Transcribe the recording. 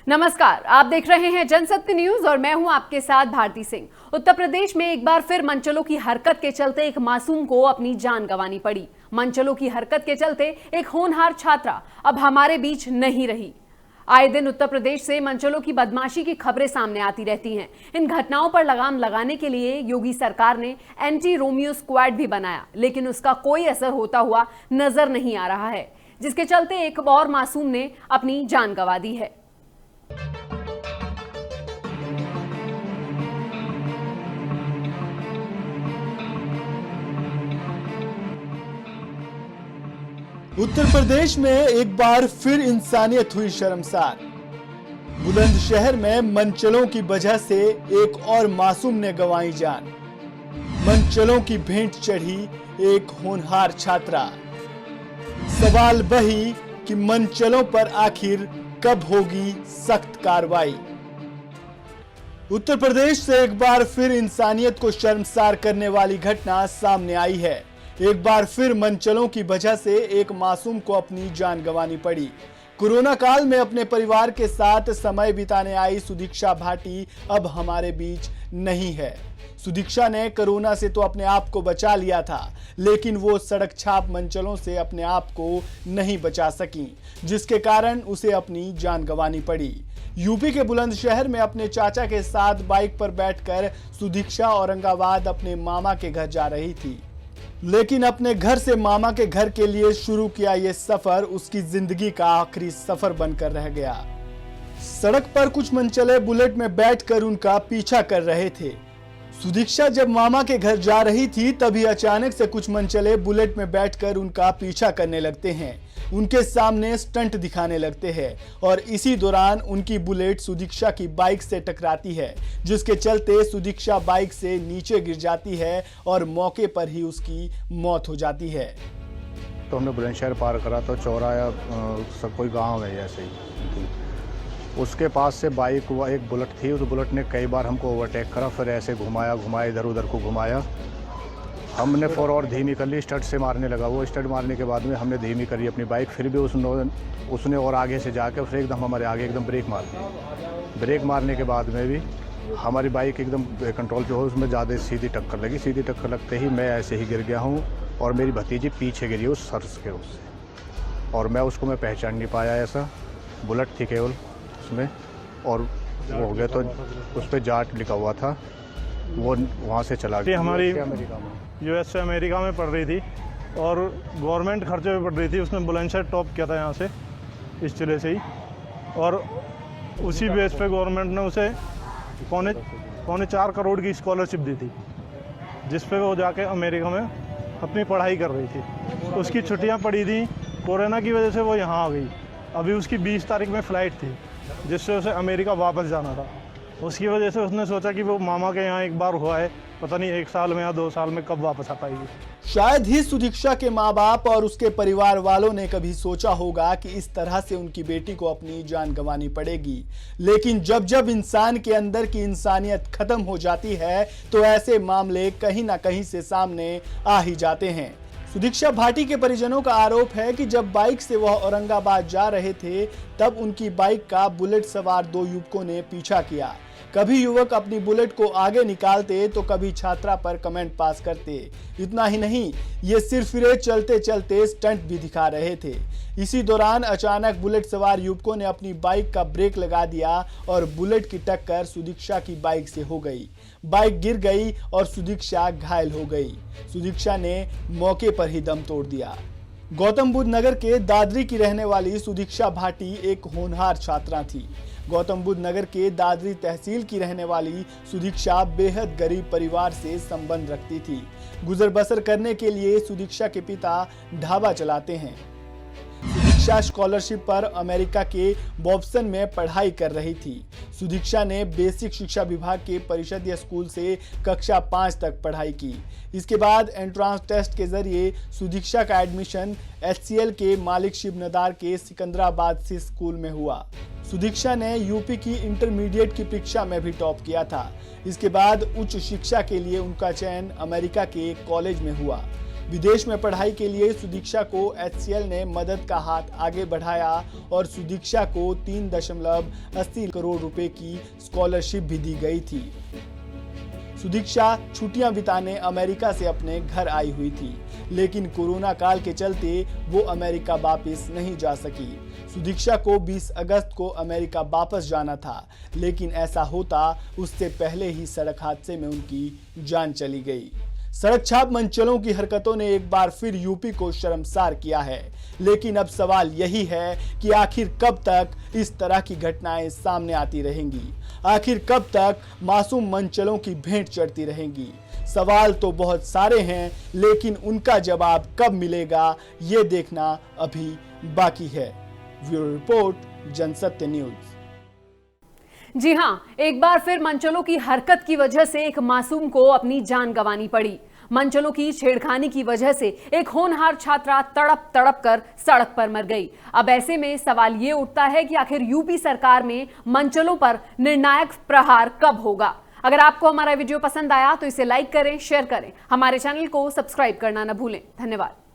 नमस्कार, आप देख रहे हैं जनसत्य न्यूज और मैं हूं आपके साथ भारती सिंह। उत्तर प्रदेश में एक बार फिर मनचलों की हरकत के चलते एक मासूम को अपनी जान गंवानी पड़ी। मनचलों की हरकत के चलते एक होनहार छात्रा अब हमारे बीच नहीं रही। आए दिन उत्तर प्रदेश से मनचलों की बदमाशी की खबरें सामने आती रहती हैं। इन घटनाओं पर लगाम लगाने के लिए योगी सरकार ने एंटी रोमियो स्क्वाड भी बनाया, लेकिन उसका कोई असर होता हुआ नजर नहीं आ रहा है, जिसके चलते एक और मासूम ने अपनी जान गंवा दी है। उत्तर प्रदेश में एक बार फिर इंसानियत हुई शर्मसार। बुलंदशहर में मनचलों की वजह से एक और मासूम ने गंवाई जान। मनचलों की भेंट चढ़ी एक होनहार छात्रा। सवाल वही कि मनचलों पर आखिर कब होगी सख्त कार्रवाई। उत्तर प्रदेश से एक बार फिर इंसानियत को शर्मसार करने वाली घटना सामने आई है। एक बार फिर मनचलों की वजह से एक मासूम को अपनी जान गंवानी पड़ी। कोरोना काल में अपने परिवार के साथ समय बिताने आई सुदीक्षा भाटी अब हमारे बीच नहीं है। सुदीक्षा ने कोरोना से तो अपने आप को बचा लिया था, लेकिन वो सड़क छाप मनचलों से अपने आप को नहीं बचा सकी, जिसके कारण उसे अपनी जान गंवानी पड़ी। यूपी के बुलंदशहर में अपने चाचा के साथ बाइक पर बैठकर सुदीक्षा औरंगाबाद अपने मामा के घर जा रही थी, लेकिन अपने घर से मामा के घर के लिए शुरू किया ये सफर उसकी जिंदगी का आखिरी सफर बनकर रह गया। सड़क पर कुछ मनचले बुलेट में बैठकर उनका पीछा कर रहे थे। सुदीक्षा जब मामा के घर जा रही थी तभी अचानक से कुछ मनचले बुलेट में बैठकर उनका पीछा करने लगते हैं, उनके सामने स्टंट दिखाने लगते हैं और इसी दौरान उनकी बुलेट सुदीक्षा की बाइक से टकराती है, जिसके चलते सुदीक्षा बाइक से नीचे गिर जाती है और मौके पर ही उसकी मौत हो जाती है। तो हमने बुलंदशहर पार करा तो चौराहा सब कोई गाँव है ऐसे ही, उसके पास से बाइक एक बुलेट थी। उस बुलेट ने कई बार हमको ओवरटेक करा, फिर ऐसे घुमाया इधर उधर को घुमाया। हमने फोर और धीमी कर ली, स्टड से मारने लगा। वो स्टड मारने के बाद में हमने धीमी करी अपनी बाइक, फिर भी उसने और आगे से जाके फिर एकदम हमारे आगे एकदम ब्रेक मार दी। ब्रेक मारने के बाद में भी हमारी बाइक एकदम कंट्रोल पे हो, उसमें ज़्यादा सीधी टक्कर लगी। सीधी टक्कर लगते ही मैं ऐसे ही गिर गया हूँ और मेरी भतीजी पीछे गिरी उस सर्स के उससे, और मैं पहचान नहीं पाया। ऐसा बुलेट थी केवल उसमें, और वो हो गया तो उस पर जाट लिखा हुआ था, वो वहाँ से चला गया। हमारी यूएस से अमेरिका में पढ़ रही थी और गवर्नमेंट खर्चे में पढ़ रही थी। उसने बुलंदशहर टॉप किया था यहाँ से, इस जिले से ही, और उसी बेस पे गवर्नमेंट ने उसे पौने 4 करोड़ की स्कॉलरशिप दी थी, जिस पे वो जाके अमेरिका में अपनी पढ़ाई कर रही थी। उसकी छुट्टियाँ पड़ी थी, कोरोना की वजह से वो यहाँ आ गई। अभी उसकी 20 तारीख में फ़्लाइट थी, जिससे उसे अमेरिका वापस जाना था। उसकी वजह से उसने सोचा कि वो मामा के यहाँ एक बार हुआ है, पता नहीं 1 साल में या 2 साल में कब वापस आ पाएगी। शायद ही सुदीक्षा के माँ बाप और उसके परिवार वालों ने कभी सोचा होगा कि इस तरह से उनकी बेटी को अपनी जान गंवानी पड़ेगी, लेकिन जब जब इंसान के अंदर की इंसानियत खत्म हो जाती है तो ऐसे मामले कहीं ना कहीं से सामने आ ही जाते हैं। सुदीक्षा भाटी के परिजनों का आरोप है कि जब बाइक से वह औरंगाबाद जा रहे थे तब उनकी बाइक का बुलेट सवार 2 युवकों ने पीछा किया। कभी युवक अपनी बुलेट को आगे निकालते तो कभी छात्रा पर कमेंट पास करते। इतना ही नहीं, ये सिरफिरे चलते चलते स्टंट भी दिखा रहे थे। इसी दौरान अचानक बुलेट सवार युवकों ने अपनी बाइक का ब्रेक लगा दिया और बुलेट की टक्कर सुदीक्षा की बाइक से हो गई। बाइक गिर गई और सुदीक्षा घायल हो गई। सुदीक्षा ने मौके पर ही दम तोड़ दिया। गौतम बुद्ध नगर के दादरी की रहने वाली सुदीक्षा भाटी एक होनहार छात्रा थी। गौतम बुद्ध नगर के दादरी तहसील की रहने वाली सुदीक्षा बेहद गरीब परिवार से संबंध रखती थी। गुजर बसर करने के लिए सुदीक्षा के पिता ढाबा चलाते हैं। सुदीक्षा स्कॉलरशिप पर अमेरिका के बॉब्सन में पढ़ाई कर रही थी। सुदीक्षा ने बेसिक शिक्षा विभाग के परिषदीय स्कूल से कक्षा 5 तक पढ़ाई की। इसके बाद एंट्रांस टेस्ट के जरिए सुदीक्षा का एडमिशन HCL के मालिक शिव नदार के सिकंदराबाद से स्कूल में हुआ। सुदीक्षा ने यूपी की इंटरमीडिएट की परीक्षा में भी टॉप किया था। इसके बाद उच्च शिक्षा के लिए उनका चयन अमेरिका के कॉलेज में हुआ। विदेश में पढ़ाई के लिए सुदीक्षा को HCL ने मदद का हाथ आगे बढ़ाया और सुदीक्षा को 3.80 करोड़ रुपए की स्कॉलरशिप भी दी गई थी। सुदीक्षा छुट्टियां बिताने अमेरिका से अपने घर आई हुई थी, लेकिन कोरोना काल के चलते वो अमेरिका वापस नहीं जा सकी। सुदीक्षा को 20 अगस्त को अमेरिका वापस जाना था, लेकिन ऐसा होता उससे पहले ही सड़क हादसे में उनकी जान चली गई। सड़क छाप मंचलों की हरकतों ने एक बार फिर यूपी को शर्मसार किया है, लेकिन अब सवाल यही है कि आखिर कब तक इस तरह की घटनाएं सामने आती रहेंगी, आखिर कब तक मासूम मंचलों की भेंट चढ़ती रहेंगी। सवाल तो बहुत सारे हैं, लेकिन उनका जवाब कब मिलेगा ये देखना अभी बाकी है। Bureau report, Jansatya news. जी हां, एक बार फिर मंचलों की हरकत की वजह से एक मासूम को अपनी जान गंवानी पड़ी। मंचलों की छेड़खानी की वजह से एक होनहार छात्रा तड़प तड़प कर सड़क पर मर गई। अब ऐसे में सवाल ये उठता है कि आखिर यूपी सरकार में मंचलों पर निर्णायक प्रहार कब होगा। अगर आपको हमारा वीडियो पसंद आया तो इसे लाइक करें, शेयर करें, हमारे चैनल को सब्सक्राइब करना न भूलें। धन्यवाद।